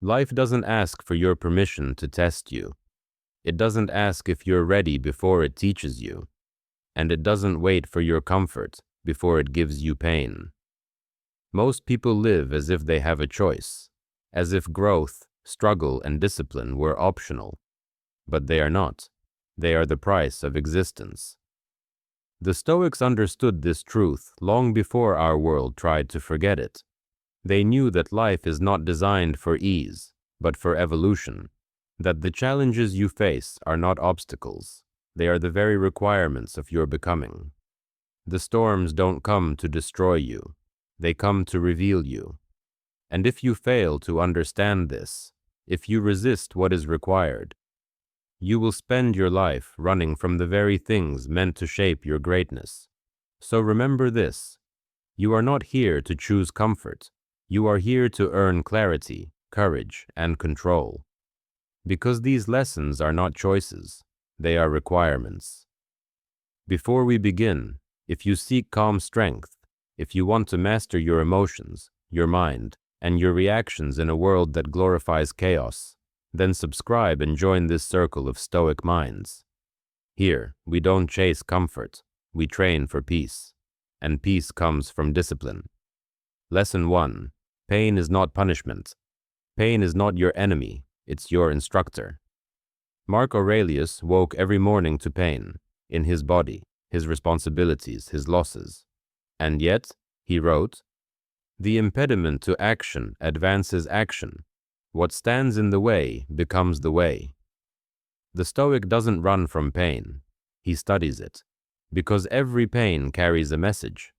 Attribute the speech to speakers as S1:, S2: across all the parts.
S1: Life doesn't ask for your permission to test you. It doesn't ask if you're ready before it teaches you. And it doesn't wait for your comfort before it gives you pain. Most people live as if they have a choice, as if growth, struggle, and discipline were optional. But they are not. They are the price of existence. The Stoics understood this truth long before our world tried to forget it. They knew that life is not designed for ease, but for evolution, that the challenges you face are not obstacles. They are the very requirements of your becoming. The storms don't come to destroy you. They come to reveal you. And if you fail to understand this, if you resist what is required, you will spend your life running from the very things meant to shape your greatness. So remember this: you are not here to choose comfort. You are here to earn clarity, courage, and control. Because these lessons are not choices, they are requirements. Before we begin, if you seek calm strength, if you want to master your emotions, your mind, and your reactions in a world that glorifies chaos, then subscribe and join this circle of Stoic minds. Here, we don't chase comfort, we train for peace, and peace comes from discipline. Lesson 1. Pain is not punishment. Pain is not your enemy, it's your instructor. Mark Aurelius woke every morning to pain, in his body, his responsibilities, his losses. And yet, he wrote, "The impediment to action advances action. What stands in the way becomes the way." The Stoic doesn't run from pain. He studies it, because every pain carries a message.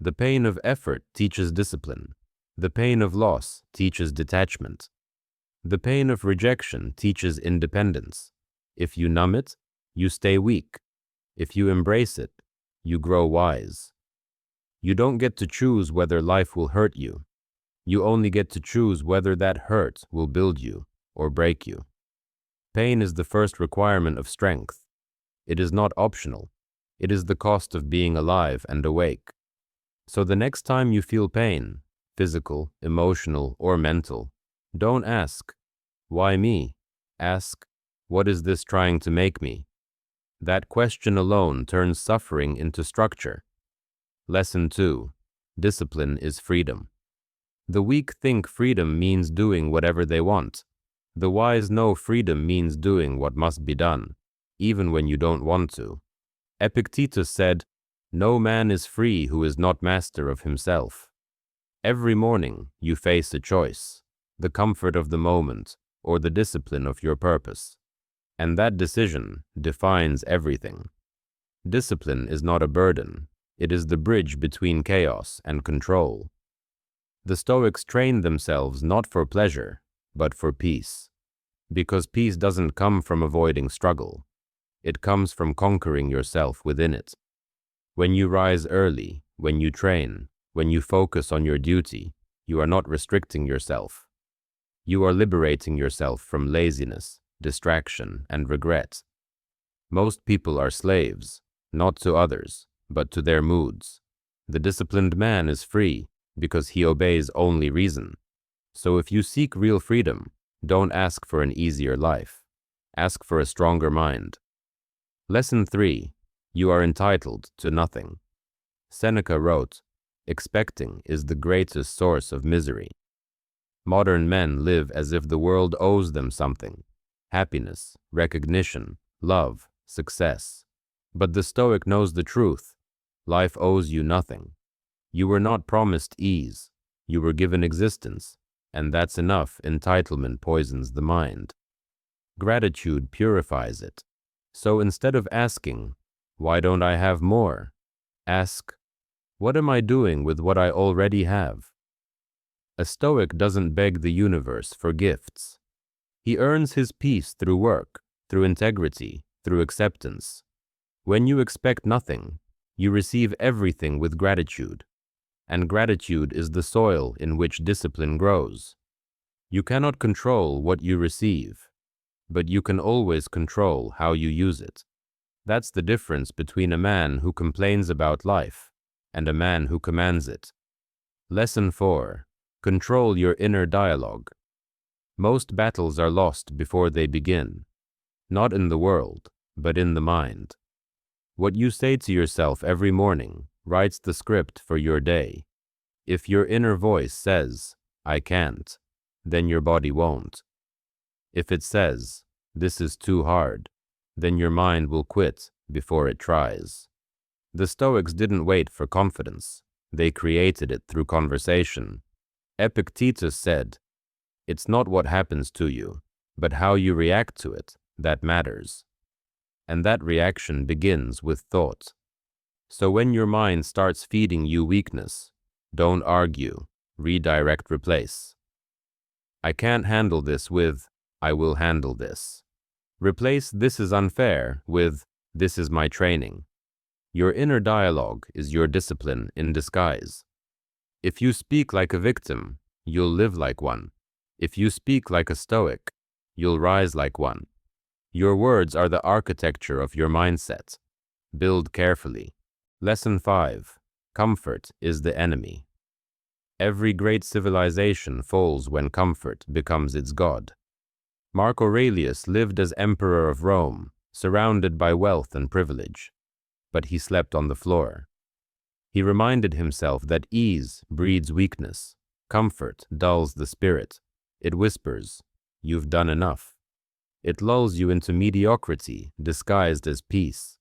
S1: The pain of effort teaches discipline. The pain of loss teaches detachment. The pain of rejection teaches independence. If you numb it, you stay weak. If you embrace it, you grow wise. You don't get to choose whether life will hurt you. You only get to choose whether that hurt will build you or break you. Pain is the first requirement of strength. It is not optional. It is the cost of being alive and awake. So the next time you feel pain, physical, emotional, or mental, don't ask, "Why me?" Ask, "What is this trying to make me?" That question alone turns suffering into structure. Lesson 2. Discipline is freedom. The weak think freedom means doing whatever they want. The wise know freedom means doing what must be done, even when you don't want to. Epictetus said, "No man is free who is not master of himself." Every morning you face a choice, the comfort of the moment or the discipline of your purpose. And that decision defines everything. Discipline is not a burden. It is the bridge between chaos and control. The Stoics trained themselves not for pleasure, but for peace. Because peace doesn't come from avoiding struggle. It comes from conquering yourself within it. When you rise early, when you train, when you focus on your duty, you are not restricting yourself. You are liberating yourself from laziness, distraction, and regret. Most people are slaves, not to others, but to their moods. The disciplined man is free because he obeys only reason. So if you seek real freedom, don't ask for an easier life. Ask for a stronger mind. Lesson 3. You are entitled to nothing. Seneca wrote, "Expecting is the greatest source of misery." Modern men live as if the world owes them something: happiness, recognition, love, success. But the Stoic knows the truth. Life owes you nothing. You were not promised ease. You were given existence, and that's enough. Entitlement poisons the mind. Gratitude purifies it. So instead of asking, "Why don't I have more?" ask, "What am I doing with what I already have?" A Stoic doesn't beg the universe for gifts. He earns his peace through work, through integrity, through acceptance. When you expect nothing, you receive everything with gratitude. And gratitude is the soil in which discipline grows. You cannot control what you receive, but you can always control how you use it. That's the difference between a man who complains about life and a man who commands it. Lesson 4. Control your inner dialogue. Most battles are lost before they begin, not in the world, but in the mind. What you say to yourself every morning writes the script for your day. If your inner voice says, "I can't," then your body won't. If it says, "This is too hard," then your mind will quit before it tries. The Stoics didn't wait for confidence. They created it through conversation. Epictetus said, "It's not what happens to you, but how you react to it that matters." And that reaction begins with thought. So when your mind starts feeding you weakness, don't argue, redirect, replace. I can't handle this with, I will handle this. Replace "this is unfair" with, "this is my training." Your inner dialogue is your discipline in disguise. If you speak like a victim, you'll live like one. If you speak like a Stoic, you'll rise like one. Your words are the architecture of your mindset. Build carefully. Lesson 5. Comfort is the enemy. Every great civilization falls when comfort becomes its god. Mark Aurelius lived as emperor of Rome, surrounded by wealth and privilege, but he slept on the floor. He reminded himself that ease breeds weakness. Comfort dulls the spirit. It whispers, "You've done enough." It lulls you into mediocrity disguised as peace.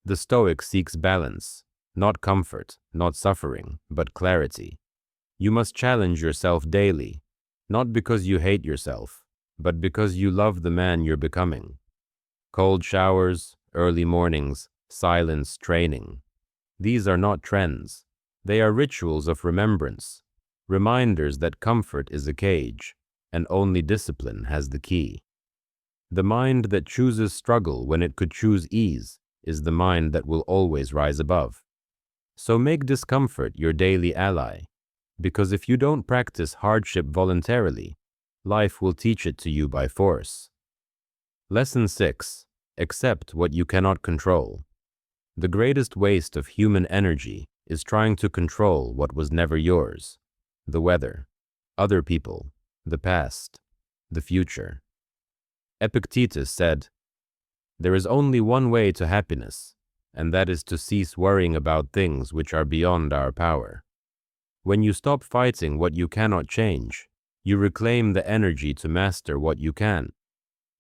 S1: The Stoic seeks balance, not comfort, not suffering, but clarity. You must challenge yourself daily, not because you hate yourself, but because you love the man you're becoming. Cold showers, early mornings, silence training. These are not trends. They are rituals of remembrance, reminders that comfort is a cage, and only discipline has the key. The mind that chooses struggle when it could choose ease is the mind that will always rise above. So make discomfort your daily ally, because if you don't practice hardship voluntarily, life will teach it to you by force. Lesson 6. Accept what you cannot control. The greatest waste of human energy is trying to control what was never yours: the weather, other people, the past, the future. Epictetus said, "There is only one way to happiness, and that is to cease worrying about things which are beyond our power." When you stop fighting what you cannot change, you reclaim the energy to master what you can.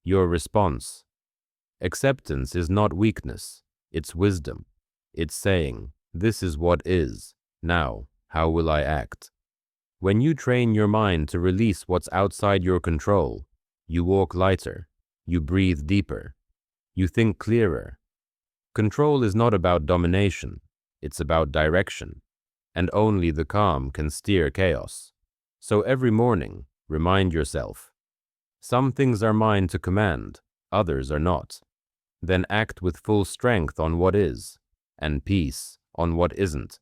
S1: Your response. Acceptance is not weakness, it's wisdom. It's saying, "This is what is. Now, how will I act?" When you train your mind to release what's outside your control, you walk lighter, you breathe deeper, you think clearer. Control is not about domination, it's about direction, and only the calm can steer chaos. So every morning, remind yourself, some things are mine to command, others are not. Then act with full strength on what is, and peace on what isn't.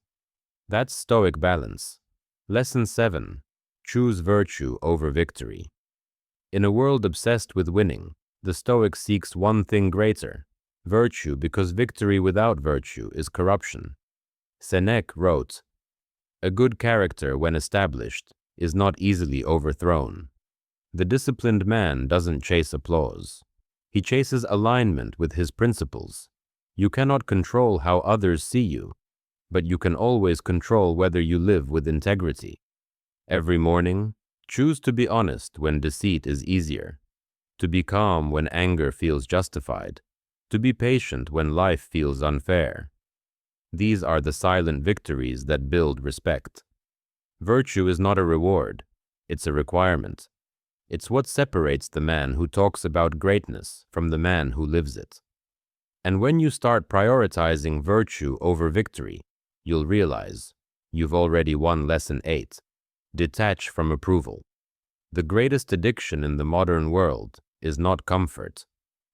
S1: That's Stoic balance. Lesson 7. Choose virtue over victory. In a world obsessed with winning, the Stoic seeks one thing greater: virtue, because victory without virtue is corruption. Seneca wrote, "A good character, when established, is not easily overthrown." The disciplined man doesn't chase applause. He chases alignment with his principles. You cannot control how others see you, but you can always control whether you live with integrity. Every morning, choose to be honest when deceit is easier, to be calm when anger feels justified, to be patient when life feels unfair. These are the silent victories that build respect. Virtue is not a reward, it's a requirement. It's what separates the man who talks about greatness from the man who lives it. And when you start prioritizing virtue over victory, you'll realize you've already won lesson 8. Detach from approval. The greatest addiction in the modern world is not comfort,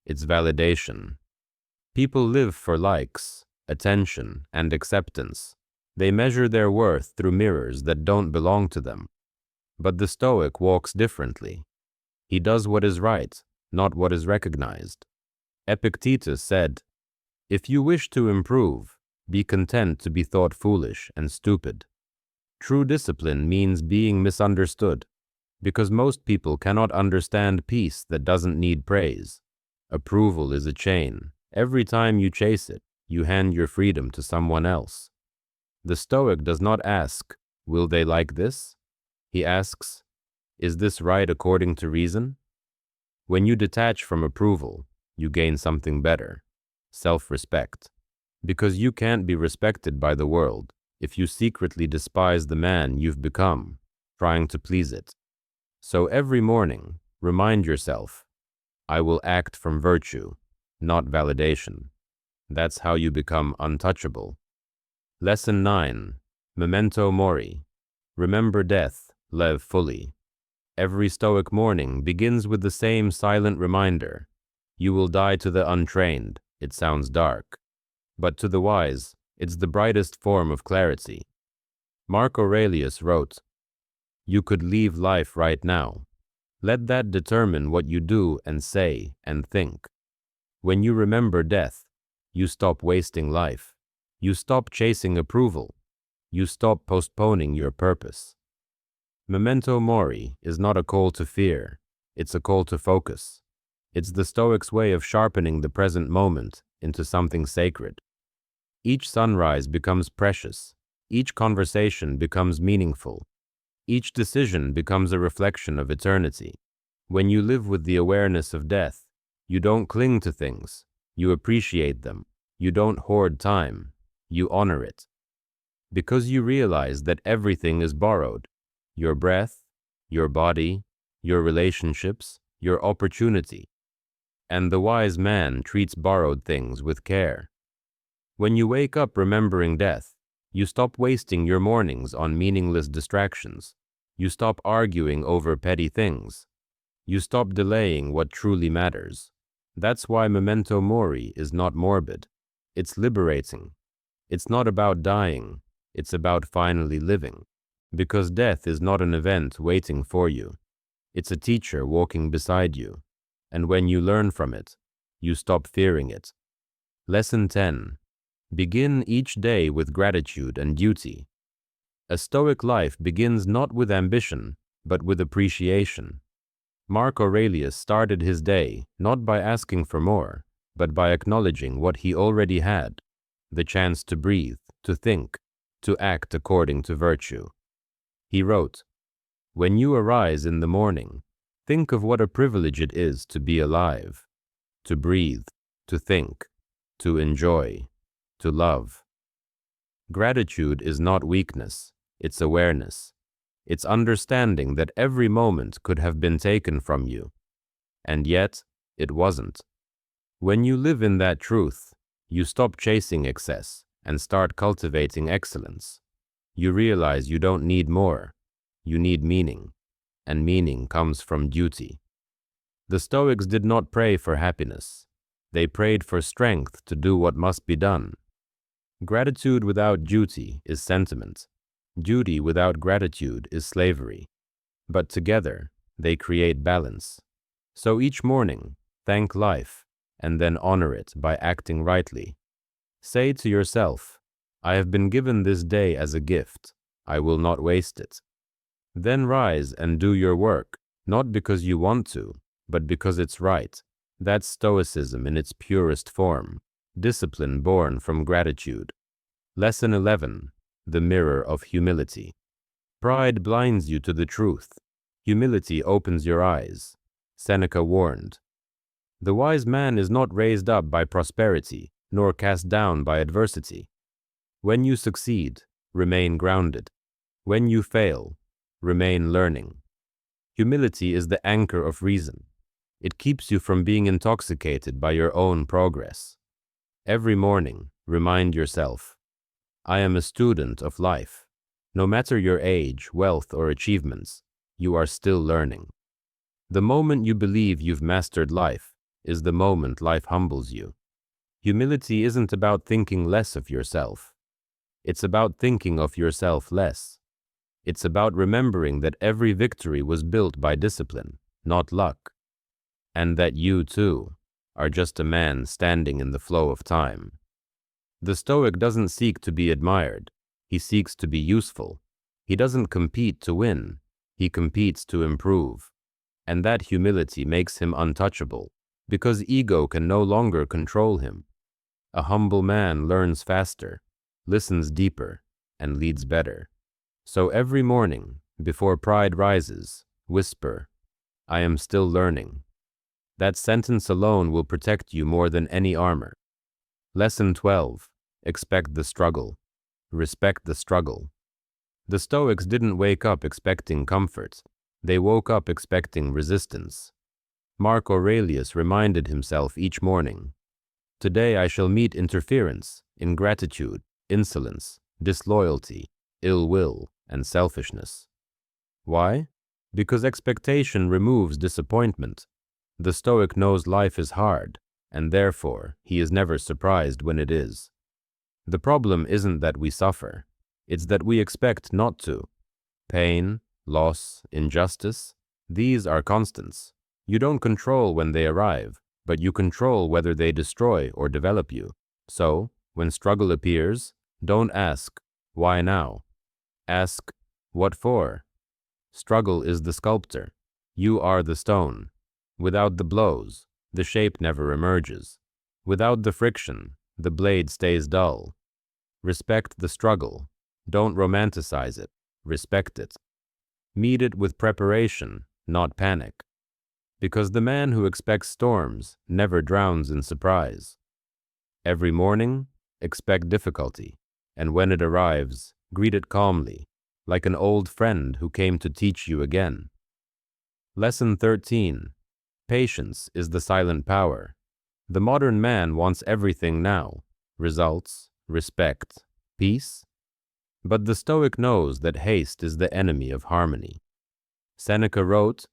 S1: it's validation. People live for likes, attention, and acceptance. They measure their worth through mirrors that don't belong to them. But the Stoic walks differently. He does what is right, not what is recognized. Epictetus said, "If you wish to improve, be content to be thought foolish and stupid." True discipline means being misunderstood, Because most people cannot understand peace that doesn't need praise. Approval is a chain. Every time you chase it, you hand your freedom to someone else. The Stoic does not ask, will they like this? He asks, is this right according to reason? When you detach from approval, you gain something better, self-respect. Because you can't be respected by the world if you secretly despise the man you've become, trying to please it. So every morning, remind yourself, I will act from virtue, not validation. That's how you become untouchable. Lesson 9. Memento mori. Remember death, live fully. Every Stoic morning begins with the same silent reminder. You will die to the untrained. It sounds dark. But to the wise, it's the brightest form of clarity. Mark Aurelius wrote, you could leave life right now. Let that determine what you do and say and think. When you remember death, you stop wasting life. You stop chasing approval. You stop postponing your purpose. Memento mori is not a call to fear. It's a call to focus. It's the Stoics' way of sharpening the present moment into something sacred. Each sunrise becomes precious. Each conversation becomes meaningful. Each decision becomes a reflection of eternity. When you live with the awareness of death, you don't cling to things. You appreciate them. You don't hoard time. You honor it. Because you realize that everything is borrowed. Your breath, your body, your relationships, your opportunity. And the wise man treats borrowed things with care. When you wake up remembering death, you stop wasting your mornings on meaningless distractions. You stop arguing over petty things. You stop delaying what truly matters. That's why memento mori is not morbid. It's liberating. It's not about dying. It's about finally living. Because death is not an event waiting for you. It's a teacher walking beside you. And when you learn from it, you stop fearing it. Lesson 10. Begin each day with gratitude and duty. A Stoic life begins not with ambition, but with appreciation. Mark Aurelius started his day not by asking for more, but by acknowledging what he already had, the chance to breathe, to think, to act according to virtue. He wrote, when you arise in the morning, think of what a privilege it is to be alive, to breathe, to think, to enjoy, to love. Gratitude is not weakness, it's awareness. It's understanding that every moment could have been taken from you, and yet it wasn't. When you live in that truth, you stop chasing excess and start cultivating excellence. You realize you don't need more, you need meaning, and meaning comes from duty. The Stoics did not pray for happiness. They prayed for strength to do what must be done. Gratitude without duty is sentiment. Duty without gratitude is slavery. But together, they create balance. So each morning, thank life, and then honor it by acting rightly. Say to yourself, I have been given this day as a gift. I will not waste it. Then rise and do your work, not because you want to, but because it's right. That's Stoicism in its purest form, discipline born from gratitude. Lesson 11. The mirror of humility. Pride blinds you to the truth. Humility opens your eyes. Seneca warned. The wise man is not raised up by prosperity, nor cast down by adversity. When you succeed, remain grounded. When you fail, remain learning. Humility is the anchor of reason. It keeps you from being intoxicated by your own progress. Every morning, remind yourself, I am a student of life. No matter your age, wealth, or achievements, you are still learning. The moment you believe you've mastered life is the moment life humbles you. Humility isn't about thinking less of yourself. It's about thinking of yourself less. It's about remembering that every victory was built by discipline, not luck. And that you, too, are just a man standing in the flow of time. The Stoic doesn't seek to be admired. He seeks to be useful. He doesn't compete to win. He competes to improve. And that humility makes him untouchable, because ego can no longer control him. A humble man learns faster, listens deeper, and leads better. So every morning, before pride rises, whisper, "I am still learning." That sentence alone will protect you more than any armor. Lesson 12. Expect the struggle. Respect the struggle. The Stoics didn't wake up expecting comfort. They woke up expecting resistance. Mark Aurelius reminded himself each morning, "Today I shall meet interference, ingratitude, insolence, disloyalty, ill will, and selfishness." Why? Because expectation removes disappointment. The Stoic knows life is hard, and therefore he is never surprised when it is. The problem isn't that we suffer, it's that we expect not to. Pain, loss, injustice, these are constants. You don't control when they arrive, but you control whether they destroy or develop you. So, when struggle appears, don't ask, "Why now?" Ask, "What for?" Struggle is the sculptor. You are the stone. Without the blows, the shape never emerges. Without the friction, the blade stays dull. Respect the struggle. Don't romanticize it. Respect it. Meet it with preparation, not panic. Because the man who expects storms never drowns in surprise. Every morning, expect difficulty, and when it arrives, greet it calmly, like an old friend who came to teach you again. Lesson 13. Patience is the silent power. The modern man wants everything now: results, respect, peace. But the Stoic knows that haste is the enemy of harmony. Seneca wrote,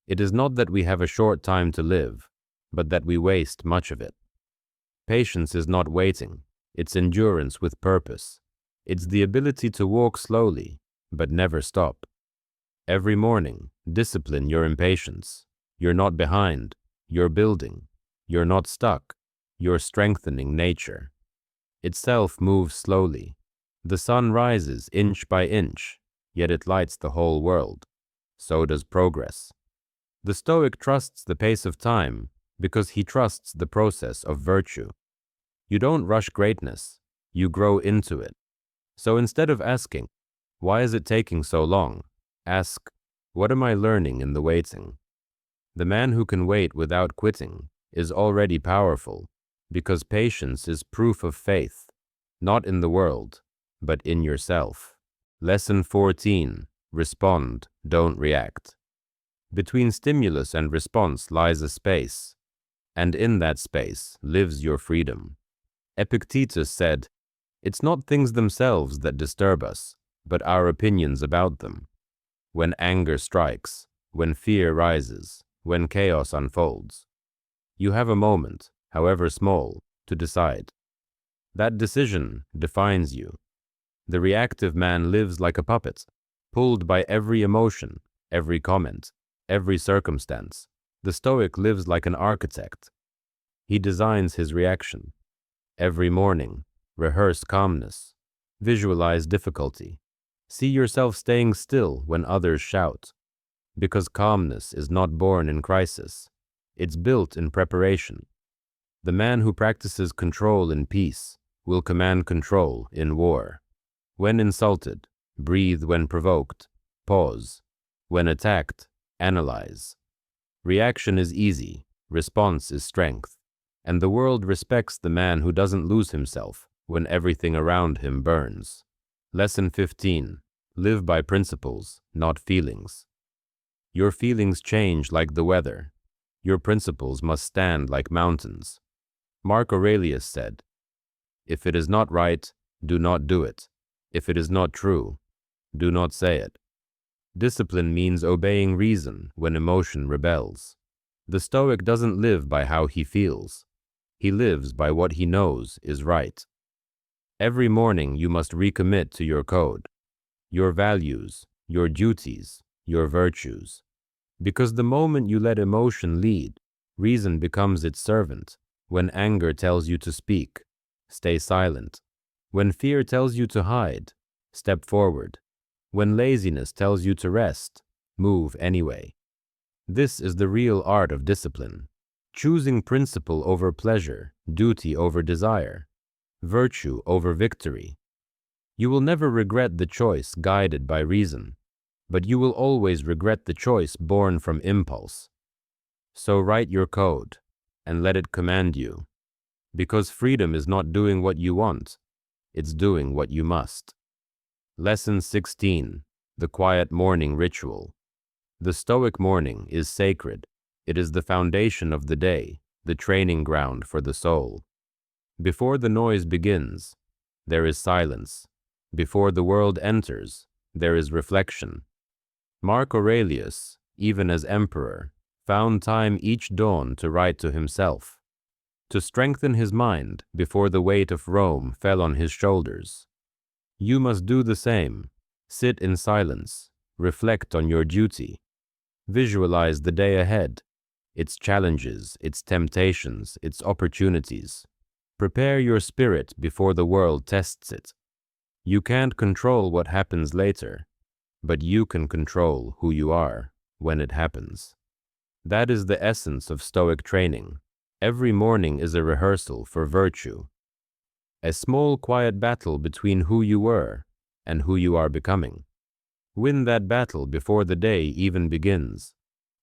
S1: "It is not that we have a short time to live, but that we waste much of it." Patience is not waiting, it's endurance with purpose. It's the ability to walk slowly, but never stop. Every morning, discipline your impatience. You're not behind, you're building. You're not stuck, you're strengthening nature. Itself moves slowly. The sun rises inch by inch, yet it lights the whole world. So does progress. The Stoic trusts the pace of time because he trusts the process of virtue. You don't rush greatness, you grow into it. So instead of asking, "Why is it taking so long?" ask, "What am I learning in the waiting?" The man who can wait without quitting is already powerful, because patience is proof of faith, not in the world, but in yourself. Lesson 14. Respond, don't react. Between stimulus and response lies a space, and in that space lives your freedom. Epictetus said, "It's not things themselves that disturb us, but our opinions about them." When anger strikes, when fear rises, when chaos unfolds, you have a moment, however small, to decide. That decision defines you. The reactive man lives like a puppet, pulled by every emotion, every comment, every circumstance. The Stoic lives like an architect. He designs his reaction. Every morning, rehearse calmness. Visualize difficulty. See yourself staying still when others shout. Because calmness is not born in crisis. It's built in preparation. The man who practices control in peace will command control in war. When insulted, breathe. When provoked, pause. When attacked, analyze. Reaction is easy, response is strength. And the world respects the man who doesn't lose himself when everything around him burns. Lesson 15. Live by principles, not feelings. Your feelings change like the weather. Your principles must stand like mountains. Mark Aurelius said, "If it is not right, do not do it. If it is not true, do not say it." Discipline means obeying reason when emotion rebels. The Stoic doesn't live by how he feels. He lives by what he knows is right. Every morning you must recommit to your code, your values, your duties, your virtues. Because the moment you let emotion lead, reason becomes its servant. When anger tells you to speak, stay silent. When fear tells you to hide, step forward. When laziness tells you to rest, Move anyway. This is the real art of discipline. Choosing principle over pleasure, duty over desire, virtue over victory. You will never regret the choice guided by reason, but you will always regret the choice born from impulse. So write your code and let it command you, because freedom is not doing what you want, it's doing what you must. Lesson 16. The Quiet Morning Ritual. The Stoic morning is sacred. It is the foundation of the day, the training ground for the soul. Before the noise begins, there is silence. Before the world enters, there is reflection. Mark Aurelius, even as emperor, found time each dawn to write to himself, to strengthen his mind before the weight of Rome fell on his shoulders. You must do the same. Sit in silence, reflect on your duty, visualize the day ahead, its challenges, its temptations, its opportunities. Prepare your spirit before the world tests it. You can't control what happens later, but you can control who you are when it happens. That is the essence of Stoic training. Every morning is a rehearsal for virtue, a small quiet battle between who you were and who you are becoming. Win that battle before the day even begins,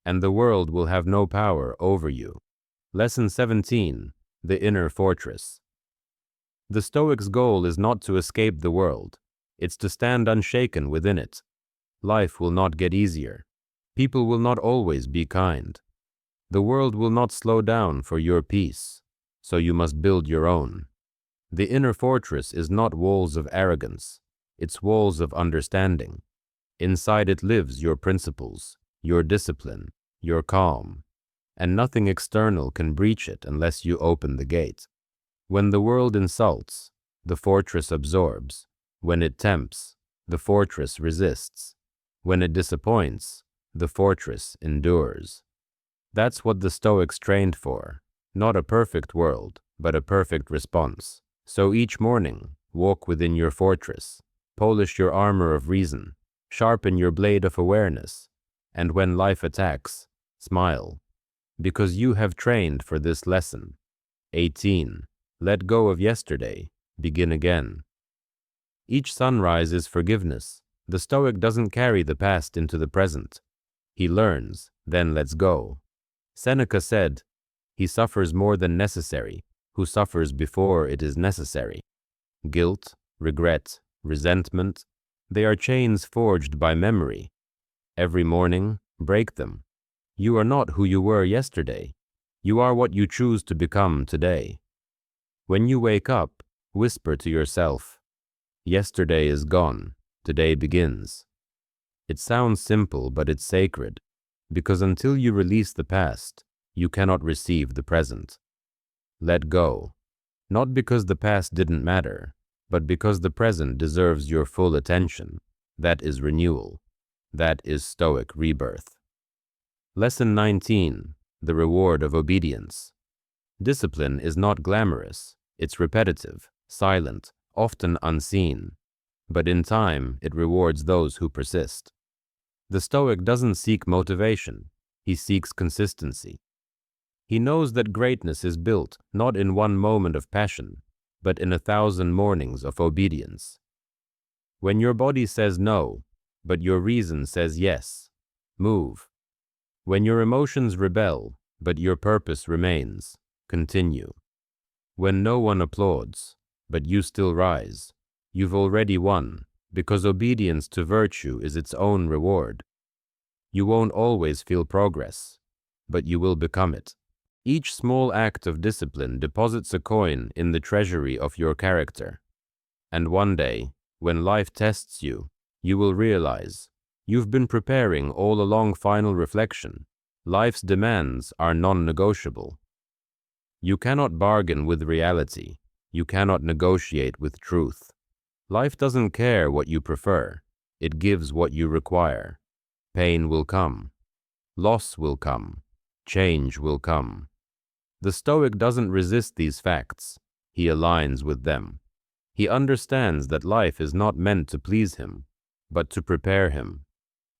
S1: and the world will have no power over you. Lesson 17. The Inner Fortress. The Stoic's goal is not to escape the world, it's to stand unshaken within it. Life will not get easier. People will not always be kind. The world will not slow down for your peace, so you must build your own. The inner fortress is not walls of arrogance, it's walls of understanding. Inside it lives your principles, your discipline, your calm, and nothing external can breach it unless you open the gate. When the world insults, the fortress absorbs. When it tempts, the fortress resists. When it disappoints, the fortress endures. That's what the Stoics trained for, not a perfect world, but a perfect response. So each morning, walk within your fortress, polish your armor of reason, sharpen your blade of awareness, and when life attacks, smile, because you have trained for this lesson. 18. Let go of yesterday, begin again. Each sunrise is forgiveness. The Stoic doesn't carry the past into the present. He learns, then lets go. Seneca said, "He suffers more than necessary, who suffers before it is necessary." Guilt, regret, resentment, they are chains forged by memory. Every morning, break them. You are not who you were yesterday. You are what you choose to become today. When you wake up, whisper to yourself, "Yesterday is gone, today begins." It sounds simple, but it's sacred, because until you release the past, you cannot receive the present. Let go, not because the past didn't matter, but because the present deserves your full attention. That is renewal. That is Stoic rebirth. Lesson 19. The Reward of Obedience. Discipline is not glamorous. It's repetitive, silent, often unseen. But in time, it rewards those who persist. The Stoic doesn't seek motivation. He seeks consistency. He knows that greatness is built not in one moment of passion, but in 1,000 mornings of obedience. When your body says no, but your reason says yes, move. When your emotions rebel, but your purpose remains, continue. When no one applauds, but you still rise, you've already won, because obedience to virtue is its own reward. You won't always feel progress, but you will become it. Each small act of discipline deposits a coin in the treasury of your character. And one day, when life tests you, you will realize you've been preparing all along. Final reflection. Life's demands are non-negotiable. You cannot bargain with reality. You cannot negotiate with truth. Life doesn't care what you prefer. It gives what you require. Pain will come. Loss will come. Change will come. The Stoic doesn't resist these facts. He aligns with them. He understands that life is not meant to please him, but to prepare him.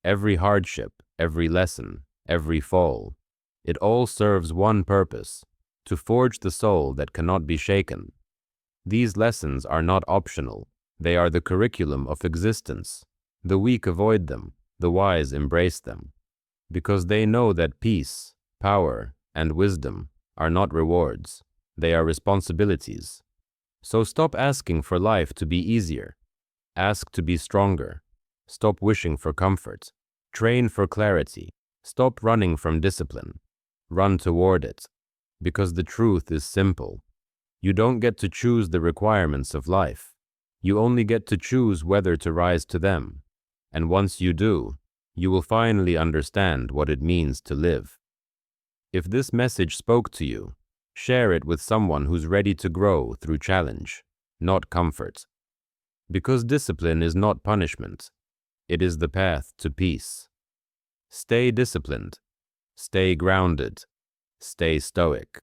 S1: Every hardship, every lesson, every fall. It all serves one purpose: to forge the soul that cannot be shaken. These lessons are not optional. They are the curriculum of existence. The weak avoid them, the wise embrace them, because they know that peace, power, and wisdom are not rewards. They are responsibilities. So stop asking for life to be easier. Ask to be stronger. Stop wishing for comfort. Train for clarity. Stop running from discipline. Run toward it. Because the truth is simple. You don't get to choose the requirements of life. You only get to choose whether to rise to them. And once you do, you will finally understand what it means to live. If this message spoke to you, share it with someone who's ready to grow through challenge, not comfort. Because discipline is not punishment. It is the path to peace. Stay disciplined. Stay grounded. Stay stoic.